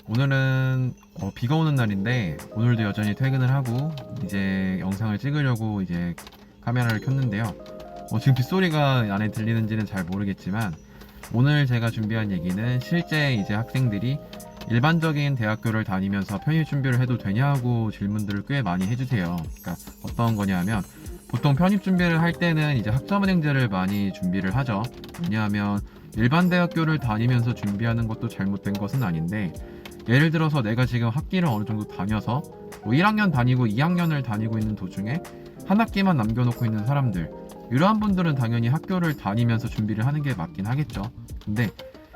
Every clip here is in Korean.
오늘은 비가 오는 날인데 오늘도 여전히 퇴근을 하고 이제 영상을 찍으려고 이제 카메라를 켰는데요. 지금 빗소리가 안에 들리는지는 잘 모르겠지만 오늘 제가 준비한 얘기는 실제 이제 학생들이 일반적인 대학교를 다니면서 편입 준비를 해도 되냐고 질문들을 꽤 많이 해주세요. 그러니까 어떤 거냐면 보통 편입 준비를 할 때는 이제 학점은행제를 많이 준비를 하죠. 왜냐하면 일반 대학교를 다니면서 준비하는 것도 잘못된 것은 아닌데, 예를 들어서 내가 지금 학기를 어느 정도 다녀서 1학년 다니고 2학년을 다니고 있는 도중에 한 학기만 남겨놓고 있는 사람들, 이러한 분들은 당연히 학교를 다니면서 준비를 하는 게 맞긴 하겠죠. 근데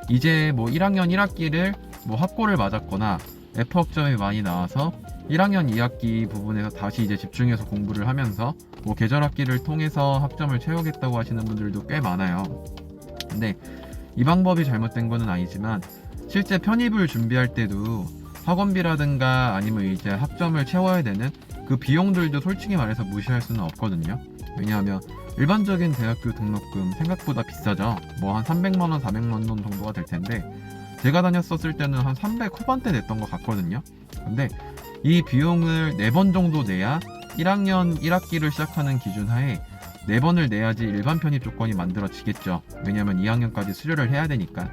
이제 1학년 1학기를 학고를 맞았거나 F 학점이 많이 나와서 1학년 2학기 부분에서 다시 이제 집중해서 공부를 하면서 계절 학기를 통해서 학점을 채우겠다고 하시는 분들도 꽤 많아요. 근데 이 방법이 잘못된 거는 아니지만 실제 편입을 준비할 때도 학원비라든가 아니면 이제 학점을 채워야 되는 그 비용들도 솔직히 말해서 무시할 수는 없거든요. 왜냐하면 일반적인 대학교 등록금 생각보다 비싸죠. 한 300만원, 400만원 정도가 될 텐데 제가 다녔었을 때는 한 300 후반대 냈던 것 같거든요. 근데 이 비용을 4번 정도 내야 1학년 1학기를 시작하는 기준 하에 4번을 내야지 일반 편입 조건이 만들어지겠죠. 왜냐하면 2학년까지 수료를 해야 되니까.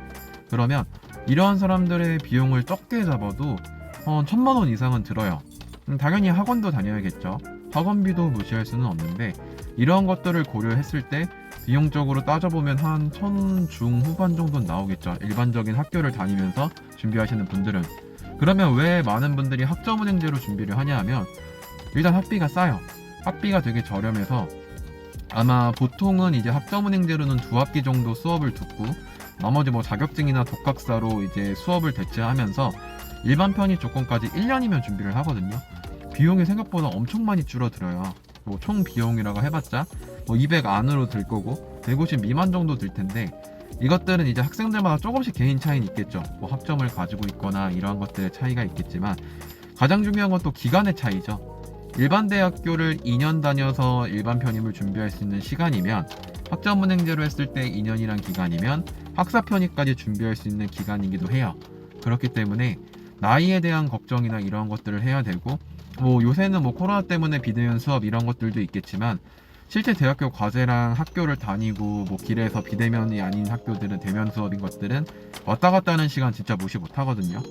그러면 이러한 사람들의 비용을 적게 잡아도 1000만원 이상은 들어요. 당연히 학원도 다녀야겠죠. 학원비도 무시할 수는 없는데 이러한 것들을 고려했을 때 비용적으로 따져보면 한 1000 중후반 정도는 나오겠죠. 일반적인 학교를 다니면서 준비하시는 분들은. 그러면 왜 많은 분들이 학점은행제로 준비를 하냐 하면 일단 학비가 싸요. 학비가 되게 저렴해서 아마 보통은 이제 학점은행제로는 2학기 정도 수업을 듣고 나머지 자격증이나 독학사로 이제 수업을 대체하면서 일반 편입 조건까지 1년이면 준비를 하거든요. 비용이 생각보다 엄청 많이 줄어들어요. 총 비용이라고 해봤자 200 안으로 들 거고 150 미만 정도 들 텐데, 이것들은 이제 학생들마다 조금씩 개인 차이는 있겠죠. 학점을 가지고 있거나 이러한 것들의 차이가 있겠지만 가장 중요한 건 또 기간의 차이죠. 일반 대학교를 2년 다녀서 일반 편입을 준비할 수 있는 시간이면 학점은행제로 했을 때 2년이란 기간이면 학사 편입까지 준비할 수 있는 기간이기도 해요. 그렇기 때문에 나이에 대한 걱정이나 이러한 것들을 해야 되고, 요새는 코로나 때문에 비대면 수업 이런 것들도 있겠지만 실제 대학교 과제랑 학교를 다니고 길에서 비대면이 아닌 학교들은 대면 수업인 것들은 왔다 갔다 하는 시간 진짜 무시 못 하거든요.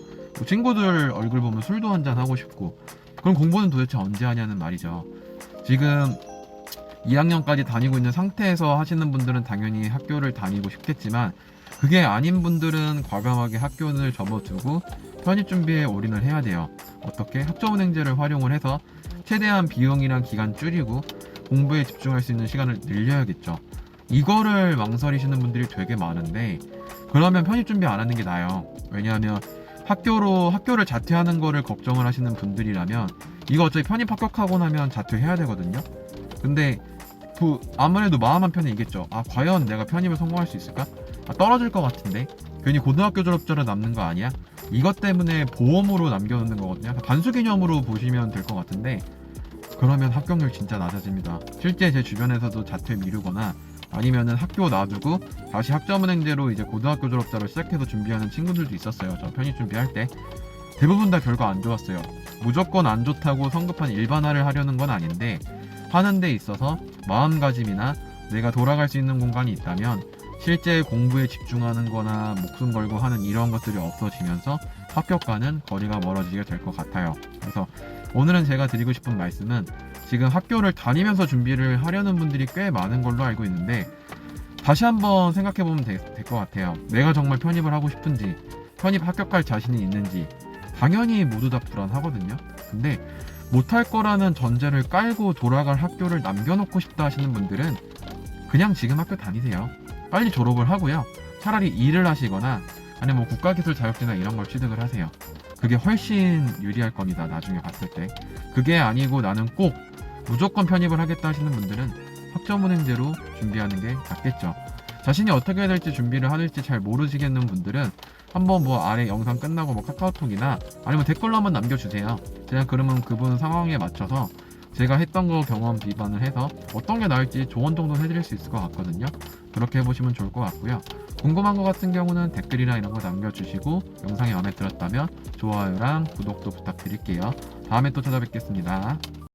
친구들 얼굴 보면 술도 한잔 하고 싶고, 그럼 공부는 도대체 언제 하냐는 말이죠. 지금 2학년까지 다니고 있는 상태에서 하시는 분들은 당연히 학교를 다니고 싶겠지만 그게 아닌 분들은 과감하게 학교를 접어두고 편입 준비에 올인을 해야 돼요. 어떻게? 학점은행제를 활용을 해서 최대한 비용이랑 기간 줄이고 공부에 집중할 수 있는 시간을 늘려야겠죠. 이거를 망설이시는 분들이 되게 많은데 그러면 편입 준비 안 하는 게 나아요. 왜냐하면 학교를 자퇴하는 거를 걱정을 하시는 분들이라면 이거 어차피 편입 합격하고 나면 자퇴해야 되거든요. 근데 아무래도 마음 한편에 있겠죠. 과연 내가 편입을 성공할 수 있을까? 떨어질 것 같은데 괜히 고등학교 졸업자로 남는 거 아니야? 이것 때문에 보험으로 남겨놓는 거거든요. 반수 개념으로 보시면 될 것 같은데 그러면 합격률 진짜 낮아집니다. 실제 제 주변에서도 자퇴 미루거나 아니면은 학교 놔두고 다시 학점은행제로 이제 고등학교 졸업자로 시작해서 준비하는 친구들도 있었어요. 저 편입 준비할 때 대부분 다 결과 안 좋았어요. 무조건 안 좋다고 성급한 일반화를 하려는 건 아닌데 하는 데 있어서 마음가짐이나 내가 돌아갈 수 있는 공간이 있다면 실제 공부에 집중하는 거나 목숨 걸고 하는 이런 것들이 없어지면서 합격과는 거리가 멀어지게 될 것 같아요. 그래서 오늘은 제가 드리고 싶은 말씀은 지금 학교를 다니면서 준비를 하려는 분들이 꽤 많은 걸로 알고 있는데 다시 한번 생각해 보면 될 것 같아요. 내가 정말 편입을 하고 싶은지, 편입 합격할 자신이 있는지. 당연히 모두 다 불안하거든요. 근데 못할 거라는 전제를 깔고 돌아갈 학교를 남겨놓고 싶다 하시는 분들은 그냥 지금 학교 다니세요. 빨리 졸업을 하고요. 차라리 일을 하시거나 아니면 국가기술 자격증이나 이런 걸 취득을 하세요. 그게 훨씬 유리할 겁니다. 나중에 봤을 때. 그게 아니고 나는 꼭 무조건 편입을 하겠다 하시는 분들은 학점은행제로 준비하는 게 낫겠죠. 자신이 어떻게 해야 될지 준비를 할지 잘 모르시겠는 분들은 한번 아래 영상 끝나고 카카오톡이나 아니면 댓글로 한번 남겨주세요. 제가 그러면 그분 상황에 맞춰서 제가 했던 거 경험 비반을 해서 어떤 게 나을지 조언 정도는 해드릴 수 있을 것 같거든요. 그렇게 해보시면 좋을 것 같고요. 궁금한 거 같은 경우는 댓글이나 이런 거 남겨주시고 영상이 마음에 들었다면 좋아요랑 구독도 부탁드릴게요. 다음에 또 찾아뵙겠습니다.